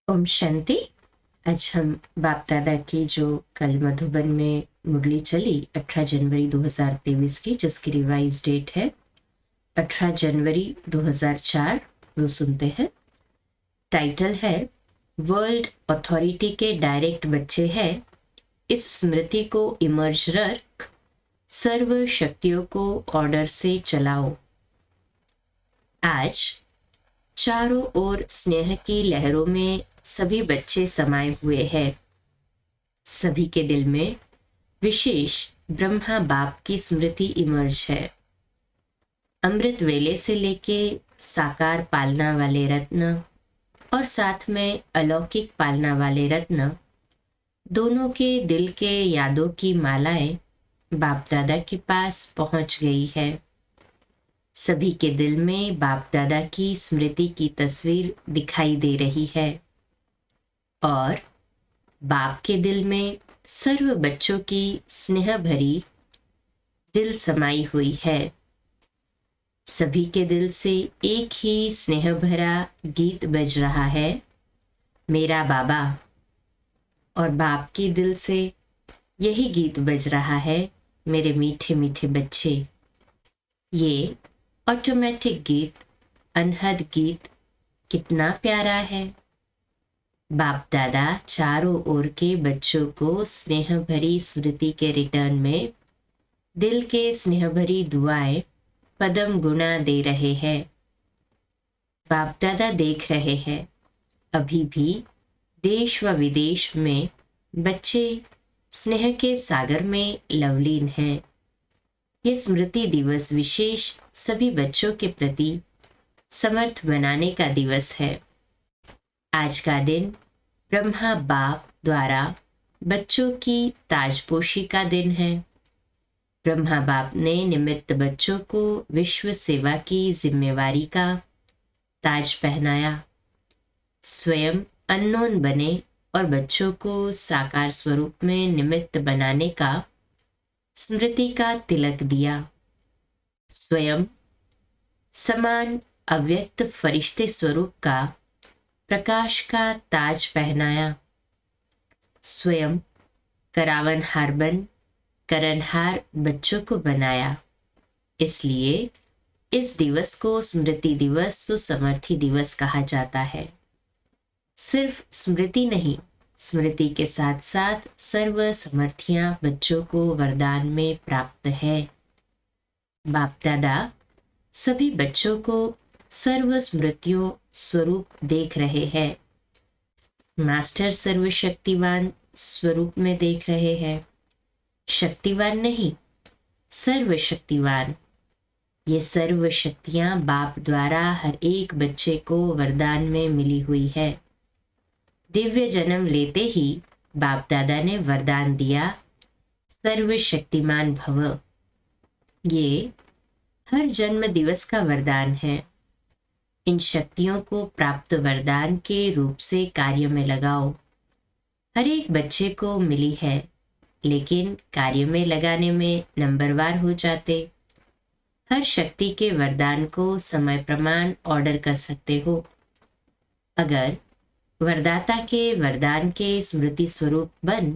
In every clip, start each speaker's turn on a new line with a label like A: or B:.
A: ओम शांति। आज हम बाप दादा की जो कल मधुबन में मुरली चली 18 जनवरी 2023 की, जिसकी रिवाइज डेट है 18 जनवरी 2004, वो सुनते हैं। टाइटल है वर्ल्ड अथॉरिटी के डायरेक्ट बच्चे हैं, इस स्मृति को इमर्ज रख, सर्व शक्तियों को ऑर्डर से चलाओ। आज चारों ओर स्नेह की लहरों में सभी बच्चे समाये हुए हैं। सभी के दिल में विशेष ब्रह्मा बाप की स्मृति इमर्ज है। अमृत वेले से लेके साकार पालना वाले रत्न और साथ में अलौकिक पालना वाले रत्न, दोनों के दिल के यादों की मालाएं बाप दादा के पास पहुंच गई है। सभी के दिल में बाप दादा की स्मृति की तस्वीर दिखाई दे रही है और बाप के दिल में सर्व बच्चों की स्नेह भरी दिल समाई हुई है। सभी के दिल से एक ही स्नेह भरा गीत बज रहा है, मेरा बाबा। और बाप के दिल से यही गीत बज रहा है, मेरे मीठे मीठे बच्चे। ये ऑटोमेटिक गीत, अनहद गीत कितना प्यारा है। बाप दादा चारों ओर के बच्चों को स्नेह भरी स्मृति के रिटर्न में दिल के स्नेह भरी दुआएं पदम गुना दे रहे हैं। बाप दादा देख रहे हैं, अभी भी देश व विदेश में बच्चे स्नेह के सागर में लवलीन हैं। ये स्मृति दिवस विशेष सभी बच्चों के प्रति समर्थ बनाने का दिवस है। आज का दिन ब्रह्मा बाप द्वारा बच्चों की ताजपोशी का दिन है। ब्रह्मा बाप ने निमित्त बच्चों को विश्व सेवा की जिम्मेवारी का ताज पहनाया। स्वयं अननोन बने और बच्चों को साकार स्वरूप में निमित्त बनाने का स्मृति का तिलक दिया। स्वयं समान अव्यक्त फरिश्ते स्वरूप का प्रकाश का ताज पहनाया। स्वयं करावनहार बन करनहार बच्चों को बनाया। इसलिए इस दिवस को स्मृति दिवस, सुसमर्थी दिवस कहा जाता है। सिर्फ स्मृति नहीं, स्मृति के साथ साथ सर्व समर्थियां बच्चों को वरदान में प्राप्त है। बाप दादा सभी बच्चों को सर्व स्मृतियों स्वरूप देख रहे हैं। मास्टर सर्वशक्तिवान स्वरूप में देख रहे हैं। शक्तिवान नहीं, सर्वशक्तिवान। ये सर्व शक्तियां बाप द्वारा हर एक बच्चे को वरदान में मिली हुई है। दिव्य जन्म लेते ही बाप दादा ने वरदान दिया, सर्वशक्तिमान भव। ये हर जन्म दिवस का वरदान है। इन शक्तियों को प्राप्त वरदान के रूप से कार्य में लगाओ। हर एक बच्चे को मिली है, लेकिन कार्य में लगाने में नंबरवार हो जाते। हर शक्ति के वरदान को समय प्रमाण ऑर्डर कर सकते हो। अगर वरदाता के वरदान के स्मृति स्वरूप बन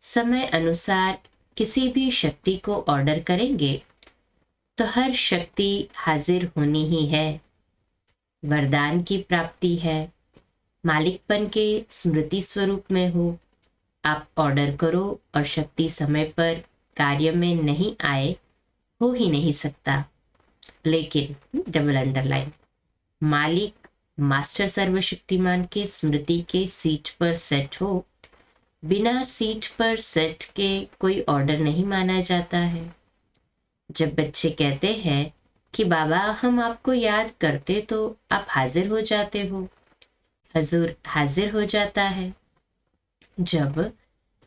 A: समय अनुसार किसी भी शक्ति को ऑर्डर करेंगे तो हर शक्ति हाजिर होनी ही है। वरदान की प्राप्ति है, मालिकपन के स्मृति स्वरूप में हो। आप ऑर्डर करो और शक्ति समय पर कार्य में नहीं आए, हो ही नहीं सकता। लेकिन डबल अंडरलाइन, मालिक मास्टर सर्वशक्तिमान के स्मृति के सीट पर सेट हो। बिना सीट पर सेट के कोई ऑर्डर नहीं माना जाता है। जब बच्चे कहते हैं कि बाबा हम आपको याद करते तो आप हाजिर हो जाते हो, हजूर हाजिर हो जाता है। जब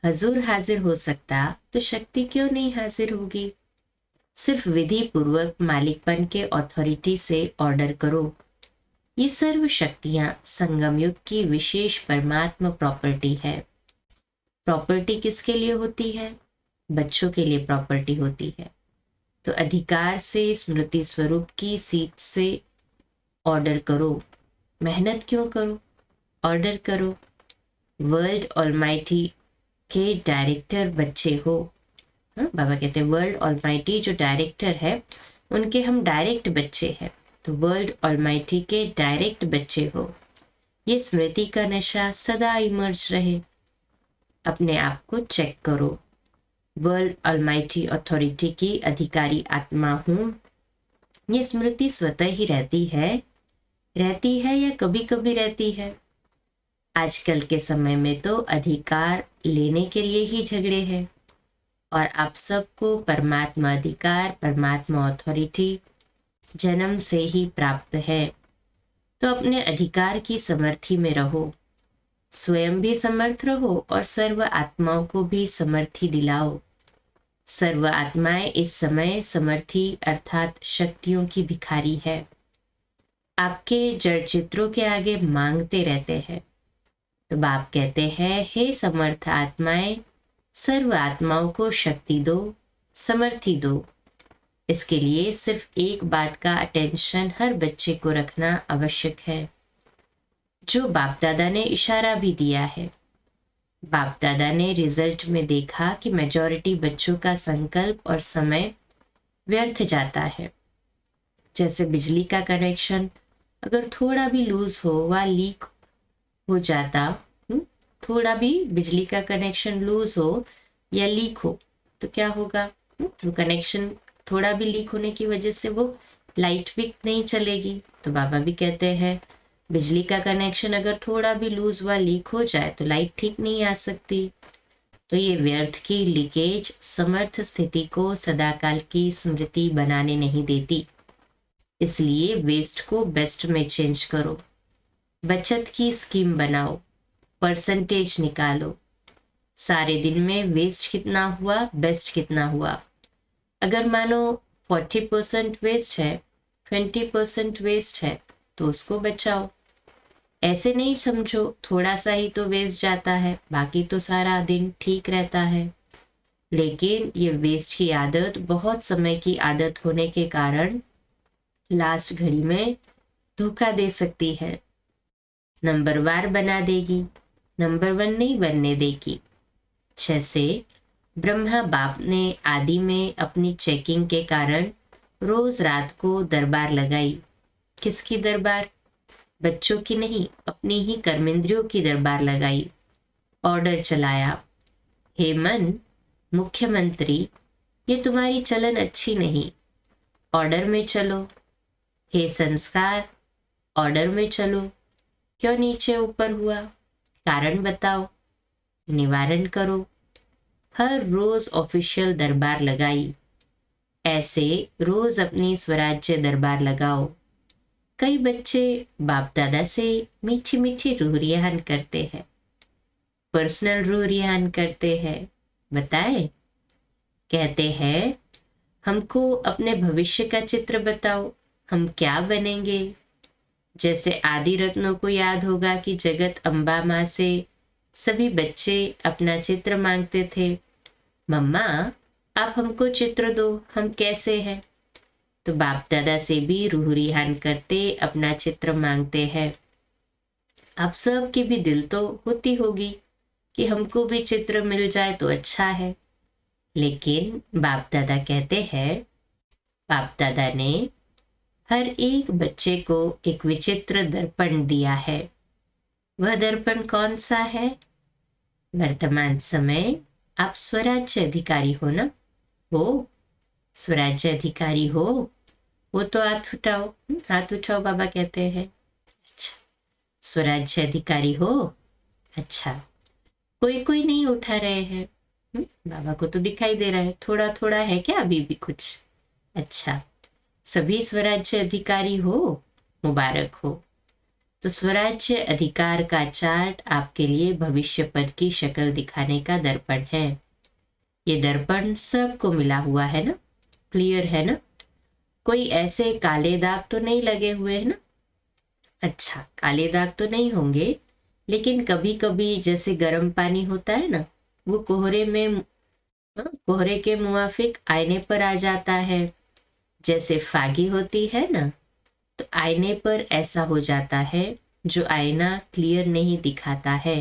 A: हजूर हाजिर हो सकता तो शक्ति क्यों नहीं हाजिर होगी। सिर्फ विधि पूर्वक मालिकपन के अथॉरिटी से ऑर्डर करो। ये सर्व शक्तियां संगम युग की विशेष परमात्मा प्रॉपर्टी है। प्रॉपर्टी किसके लिए होती है? बच्चों के लिए प्रॉपर्टी होती है। तो अधिकार से स्मृति स्वरूप की सीट से ऑर्डर करो। मेहनत क्यों करो? ऑर्डर करो। वर्ल्ड ऑलमाइटी के डायरेक्टर बच्चे हो। हाँ, बाबा कहते हैं वर्ल्ड ऑलमाइटी जो डायरेक्टर है उनके हम डायरेक्ट बच्चे हैं, तो वर्ल्ड ऑलमाइटी के डायरेक्ट बच्चे हो। ये स्मृति का नशा सदा इमर्ज रहे। अपने आप को चेक करो। वर्ल्ड ऑलमाइटी अथॉरिटी की अधिकारी आत्मा हूं। ये स्मृति स्वतः ही रहती है या कभी कभी रहती है। आजकल के समय में तो अधिकार लेने के लिए ही झगड़े हैं, और आप सबको परमात्मा अधिकार, परमात्मा अथॉरिटी जन्म से ही प्राप्त है। तो अपने अधिकार की समर्थी में रहो, स्वयं भी समर्थ रहो और सर्व आत्माओं को भी समर्थी दिलाओ। सर्व आत्माएं इस समय समर्थी अर्थात शक्तियों की भिखारी है। आपके जड़ चित्रों के आगे मांगते रहते हैं। तो बाप कहते हैं, हे समर्थ आत्माएं, सर्व आत्माओं को शक्ति दो, समर्थी दो। इसके लिए सिर्फ एक बात का अटेंशन हर बच्चे को रखना आवश्यक है, जो बाप दादा ने इशारा भी दिया है। बाप दादा ने रिजल्ट में देखा कि मेजॉरिटी बच्चों का संकल्प और समय व्यर्थ जाता है। जैसे बिजली का कनेक्शन अगर थोड़ा भी लूज हो व लीक हो जाता, थोड़ा भी बिजली का कनेक्शन लूज हो या लीक हो तो क्या होगा? वो कनेक्शन थोड़ा भी लीक होने की वजह से वो लाइट भी नहीं चलेगी। तो बाबा भी कहते हैं बिजली का कनेक्शन अगर थोड़ा भी लूज व लीक हो जाए तो लाइट ठीक नहीं आ सकती। तो ये व्यर्थ की लीकेज समर्थ स्थिति को सदाकाल की स्मृति बनाने नहीं देती। इसलिए वेस्ट को बेस्ट में चेंज करो, बचत की स्कीम बनाओ, परसेंटेज निकालो। सारे दिन में वेस्ट कितना हुआ, बेस्ट कितना हुआ। अगर मानो 40% वेस्ट है, 20% वेस्ट है, तो उसको बचाओ। ऐसे नहीं समझो थोड़ा सा ही तो वेस्ट जाता है, बाकी तो सारा दिन ठीक रहता है। लेकिन ये वेस्ट की आदत बहुत समय की आदत होने के कारण लास्ट घड़ी में धोखा दे सकती है, नंबरवार बना देगी, नंबर 1 नहीं बनने देगी। जैसे ब्रह्मा बाप ने आदि में अपनी चेकिंग के कारण रोज रात को दरबार लगाई। किसकी दरबार? बच्चों की नहीं, अपनी ही कर्मेंद्रियों की दरबार लगाई। ऑर्डर चलाया, हे मन मुख्यमंत्री, ये तुम्हारी चलन अच्छी नहीं, ऑर्डर में चलो। हे संस्कार, ऑर्डर में चलो। क्यों नीचे ऊपर हुआ? कारण बताओ, निवारण करो। हर रोज ऑफिशियल दरबार लगाई। ऐसे रोज अपनी स्वराज्य दरबार लगाओ। कई बच्चे बाप दादा से मीठी मीठी रूह रियान करते हैं, पर्सनल रूह रियान करते हैं। बताए, कहते हैं हमको अपने भविष्य का चित्र बताओ, हम क्या बनेंगे। जैसे आदि रत्नों को याद होगा कि जगत अम्बा माँ से सभी बच्चे अपना चित्र मांगते थे, मम्मा आप हमको चित्र दो, हम कैसे हैं। तो बाप दादा से भी रूह रिहान करते अपना चित्र मांगते हैं। आप सब की भी दिल तो होती होगी कि हमको भी चित्र मिल जाए तो अच्छा है। लेकिन बाप दादा कहते हैं, बाप दादा ने हर एक बच्चे को एक विचित्र दर्पण दिया है। वह दर्पण कौन सा है? वर्तमान समय आप स्वराज्य अधिकारी हो ना? हो, स्वराज्य अधिकारी हो, वो तो हाथ उठाओ, हाथ उठाओ, बाबा कहते हैं। अच्छा, स्वराज्य अधिकारी हो। अच्छा, कोई कोई नहीं उठा रहे हैं। बाबा को तो दिखाई दे रहा है, थोड़ा थोड़ा है क्या अभी भी कुछ? अच्छा, सभी स्वराज्य अधिकारी हो, मुबारक हो। तो स्वराज्य अधिकार का चार्ट आपके लिए भविष्य पद की शक्ल दिखाने का दर्पण है। ये दर्पण सबको मिला हुआ है ना? क्लियर है ना? कोई ऐसे काले दाग तो नहीं लगे हुए हैं ना? अच्छा, काले दाग तो नहीं होंगे, लेकिन कभी कभी जैसे गर्म पानी होता है ना, वो कोहरे के मुआफिक आईने पर आ जाता है। जैसे फागी होती है ना, तो आईने पर ऐसा हो जाता है। जो आईना क्लियर नहीं दिखाता है।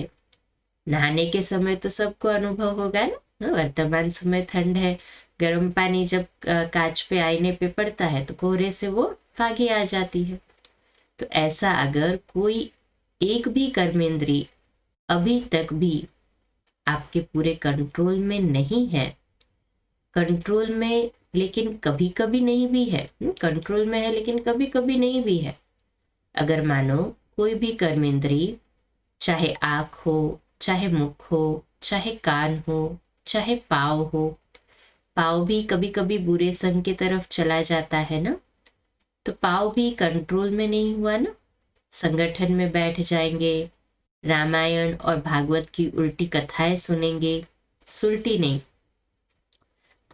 A: नहाने के समय तो सबको अनुभव होगा ना, वर्तमान समय ठंड है, गर्म पानी जब कांच पे आईने पे पड़ता है तो कोहरे से वो फागी आ जाती है। तो ऐसा अगर कोई एक भी कर्मेंद्री अभी तक भी आपके पूरे कंट्रोल में नहीं है, कंट्रोल में लेकिन कभी कभी नहीं भी है, कंट्रोल में है लेकिन कभी कभी नहीं भी है। अगर मानो कोई भी कर्मेंद्री, चाहे आंख हो, चाहे मुख हो, चाहे कान हो, चाहे पाँव हो, पाँव भी कभी कभी बुरे संग की तरफ चला जाता है ना, तो पाँव भी कंट्रोल में नहीं हुआ ना, संगठन में बैठ जाएंगे, रामायण और भागवत की उल्टी कथाएं सुनेंगे, सुलटी नहीं।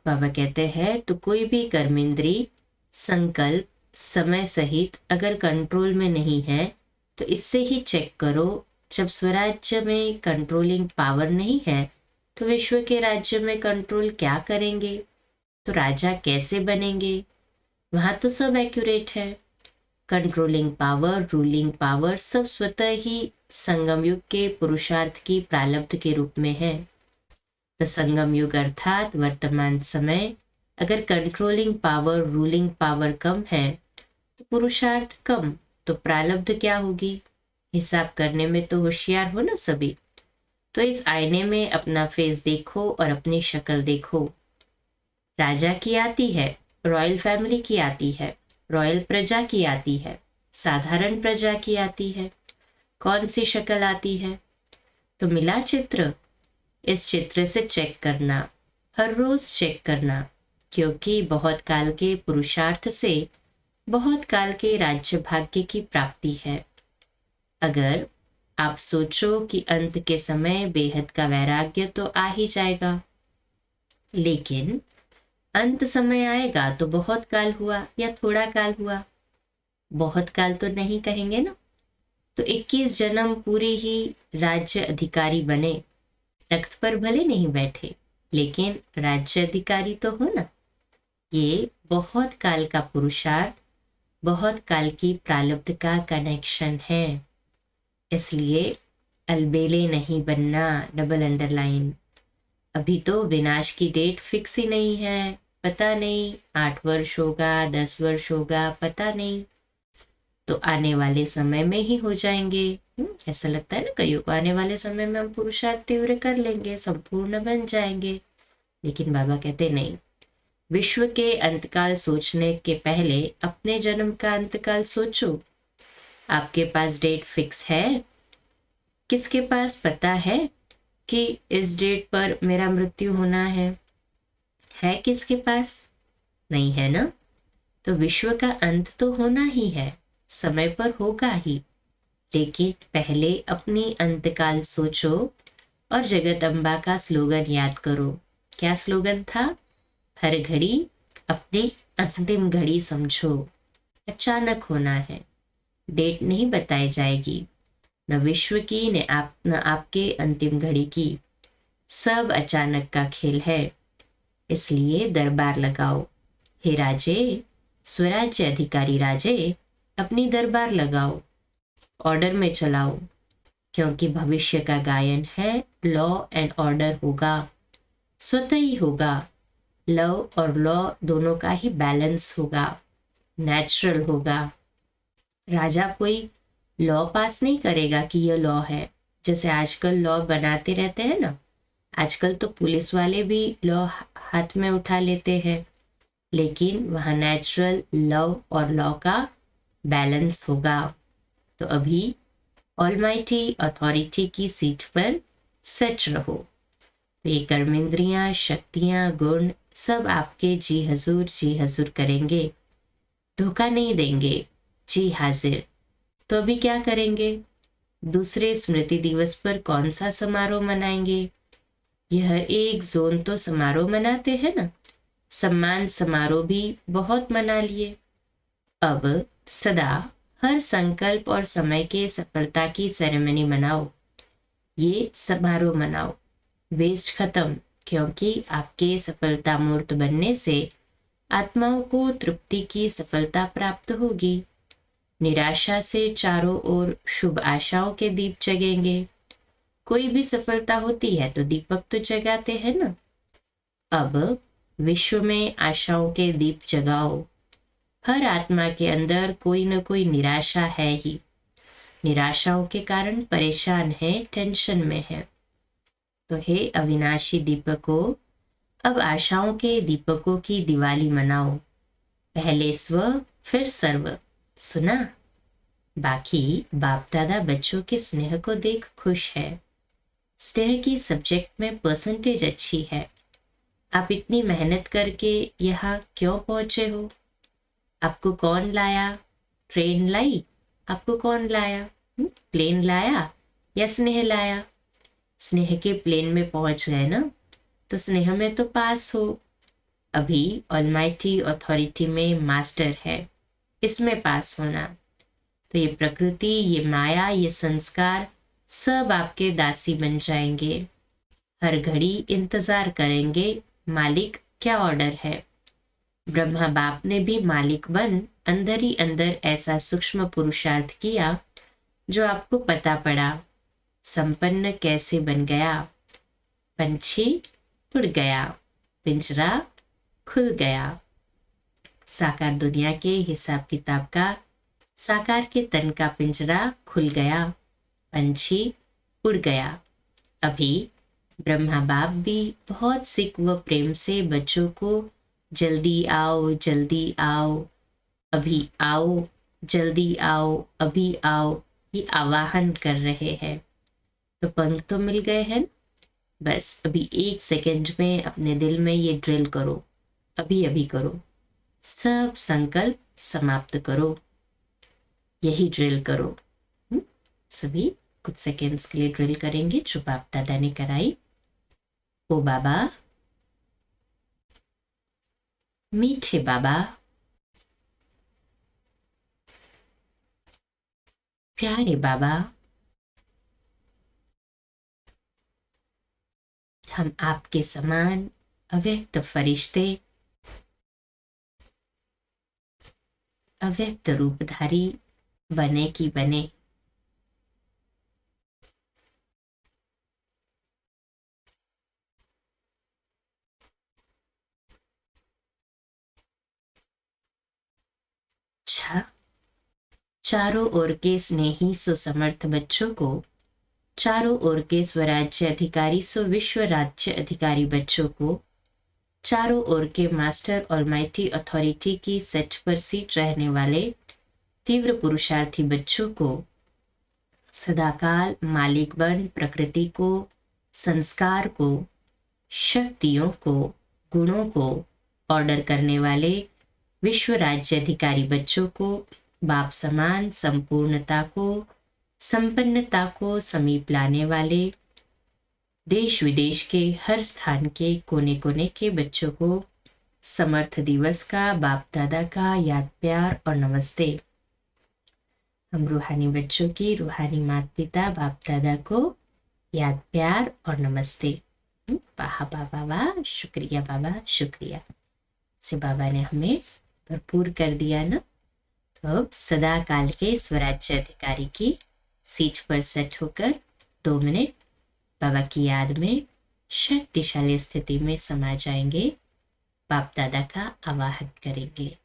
A: बाबा कहते हैं तो कोई भी कर्मेंद्री संकल्प समय सहित अगर कंट्रोल में नहीं है तो इससे ही चेक करो, जब स्वराज्य में कंट्रोलिंग पावर नहीं है तो विश्व के राज्य में कंट्रोल क्या करेंगे, तो राजा कैसे बनेंगे। वहां तो सब एक्यूरेट है, कंट्रोलिंग पावर, रूलिंग पावर सब स्वतः ही संगम युग के पुरुषार्थ की प्रारब्ध के रूप में है। तो संगम युग अर्थात वर्तमान समय, अगर कंट्रोलिंग पावर, रूलिंग पावर कम है तो पुरुषार्थ कम, तो प्रारब्ध क्या होगी। हिसाब करने में तो होशियार हो ना सभी। तो इस आईने में अपना फेस देखो और अपनी शक्ल देखो। राजा की आती है, रॉयल फैमिली की आती है, रॉयल प्रजा की आती है, साधारण प्रजा की आती है। कौन सी शक्ल आती है, तो मिला चित्र। इस चित्र से चेक करना, हर रोज चेक करना, क्योंकि बहुत काल के पुरुषार्थ से बहुत काल के राज्य भाग्य की प्राप्ति है। अगर आप सोचो कि अंत के समय बेहद का वैराग्य तो आ ही जाएगा, लेकिन अंत समय आएगा तो बहुत काल हुआ या थोड़ा काल हुआ, बहुत काल तो नहीं कहेंगे ना। तो 21 जन्म पूरी ही राज्य अधिकारी बने, तख्त पर भले नहीं बैठे लेकिन राज्य अधिकारी तो हो ना। ये बहुत काल का पुरुषार्थ, बहुत काल की प्रारब्ध का कनेक्शन है। इसलिए अलबेले नहीं बनना, डबल अंडरलाइन। अभी तो विनाश की डेट फिक्स ही नहीं है, पता नहीं 8 वर्ष होगा, 10 वर्ष होगा, पता नहीं। तो आने वाले समय में ही हो जाएंगे। ऐसा लगता है ना कईयों को, आने वाले समय में हम पुरुषार्थ तीव्र कर लेंगे, संपूर्ण बन जाएंगे। लेकिन बाबा कहते नहीं, विश्व के अंतकाल सोचने के पहले अपने जन्म का अंतकाल सोचो। आपके पास डेट फिक्स है, किसके पास पता है कि इस डेट पर मेरा मृत्यु होना है किसके पास, नहीं है ना। तो विश्व का अंत तो होना ही है, समय पर होगा ही, लेकिन पहले अपनी अंतकाल सोचो। और जगत अम्बा का स्लोगन याद करो। क्या स्लोगन था, हर घड़ी अपनी अंतिम घड़ी समझो। अचानक होना है, डेट नहीं बताई जाएगी, न विश्व की न आपके अंतिम घड़ी की, सब अचानक का खेल है। इसलिए दरबार लगाओ, हे राजे, स्वराज्य अधिकारी राजे, अपनी दरबार लगाओ, ऑर्डर में चलाओ, क्योंकि भविष्य का गायन है, लॉ एंड ऑर्डर होगा, स्वतः ही होगा। लव और लॉ दोनों का ही बैलेंस होगा, नेचुरल होगा। राजा कोई लॉ पास नहीं करेगा कि यह लॉ है, जैसे आजकल लॉ बनाते रहते हैं ना। आजकल तो पुलिस वाले भी लॉ हाथ में उठा लेते हैं, लेकिन वहां नेचुरल लव और लॉ का बैलेंस होगा। तो अभी ऑलमाइटी अथॉरिटी की सीट पर सेट रहो। तो ये कर्मेंद्रियां, शक्तियां, गुण सब आपके जी हजूर करेंगे, धोखा नहीं देंगे, जी हाजिर। तो अभी क्या करेंगे, दूसरे स्मृति दिवस पर कौन सा समारोह मनाएंगे। यह हर एक जोन तो समारोह मनाते हैं ना, सम्मान समारोह भी बहुत मना लिए। अब सदा हर संकल्प और समय के सफलता की सेरेमनी मनाओ, ये समारोह मनाओ। वेस्ट खत्म, क्योंकि आपके सफलता मूर्त बनने से आत्माओं को तृप्ति की सफलता प्राप्त होगी। निराशा से चारों ओर शुभ आशाओं के दीप जगेंगे। कोई भी सफलता होती है तो दीपक तो जगाते हैं ना। अब विश्व में आशाओं के दीप जगाओ। हर आत्मा के अंदर कोई न कोई निराशा है ही। निराशाओं के कारण परेशान है, टेंशन में है। तो हे अविनाशी दीपकों, अब आशाओं के दीपकों की दिवाली मनाओ। पहले स्व फिर सर्व। सुना? बाकी बाप दादा बच्चों के स्नेह को देख खुश है। स्नेह की सब्जेक्ट में परसेंटेज अच्छी है। आप इतनी मेहनत करके यहाँ क्यों पहुंचे हो? आपको कौन लाया? ट्रेन लाई? आपको कौन लाया? प्लेन लाया या स्नेह लाया? स्नेह के प्लेन में पहुंच गए ना, तो स्नेह में तो पास हो। अभी ऑलमाइटी अथॉरिटी में मास्टर है, इसमें पास होना। तो ये प्रकृति, ये माया, ये संस्कार सब आपके दासी बन जाएंगे। हर घड़ी इंतजार करेंगे, मालिक क्या ऑर्डर है। ब्रह्मा बाप ने भी मालिक बन अंदर ही अंदर ऐसा सूक्ष्म पुरुषार्थ किया जो आपको पता पड़ा। संपन्न कैसे बन गया? पंछी उड़ गया, पिंजरा खुल गया। साकार दुनिया के हिसाब किताब का साकार के तन का पिंजरा खुल गया, पंछी उड़ गया। अभी ब्रह्मा बाप भी बहुत सिक व प्रेम से बच्चों को जल्दी आओ, जल्दी आओ, अभी आओ, जल्दी आओ, अभी आओ, ये आवाहन कर रहे हैं। तो पंख तो मिल गए हैं। बस अभी 1 सेकंड में अपने दिल में ये ड्रिल करो, अभी अभी करो। सब संकल्प समाप्त करो, यही ड्रिल करो। सभी कुछ सेकेंड्स के लिए ड्रिल करेंगे जो बाप दादा ने कराई। ओ बाबा, मीठे बाबा, प्यारे बाबा, हम आपके समान अव्यक्त फरिश्ते, अव्यक्त रूपधारी बने की बने। अच्छा, चारों ओर के स्नेही सुसमर्थ बच्चों को, चारों ओर के स्वराज्य अधिकारी सो विश्व राज्य अधिकारी बच्चों को, चारों ओर के मास्टर ऑलमाइटी अथॉरिटी की सेट पर सीट रहने वाले तीव्र पुरुषार्थी बच्चों को, सदाकाल मालिक बन प्रकृति को, संस्कार को, शक्तियों को, गुणों को ऑर्डर करने वाले विश्व राज्य अधिकारी बच्चों को, बाप समान संपूर्णता को, संपन्नता को समीप लाने वाले देश विदेश के हर स्थान के कोने कोने के बच्चों को समर्थ दिवस का बाप दादा का याद प्यार और नमस्ते। हम रूहानी बच्चों की रूहानी माता पिता बाप दादा को याद प्यार और नमस्ते। वाह वाह वाह, शुक्रिया बाबा, शुक्रिया से बाबा ने हमें भरपूर कर दिया ना। तो अब सदा काल के स्वराज्य अधिकारी की सीट पर सेट होकर 2 मिनट बाबा की याद में शक्तिशाली स्थिति में समा जाएंगे, बाप दादा का आवाहन करेंगे।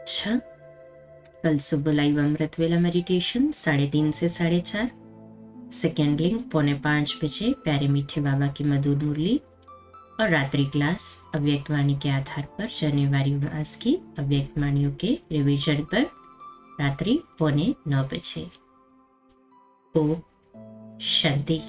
A: अच्छा, कल सुबह लाइव अमृत वेला मेडिटेशन 3:30 से 4:30। सेकेंड लिंक 4:45 बजे प्यारे मीठे बाबा की मधुर मुरली। और रात्रि क्लास अव्यक्त वाणी के आधार पर शनिवार मास की अव्यक्त वाणियों के रिवीजन पर रात्रि 8:45 बजे। ओम शांति।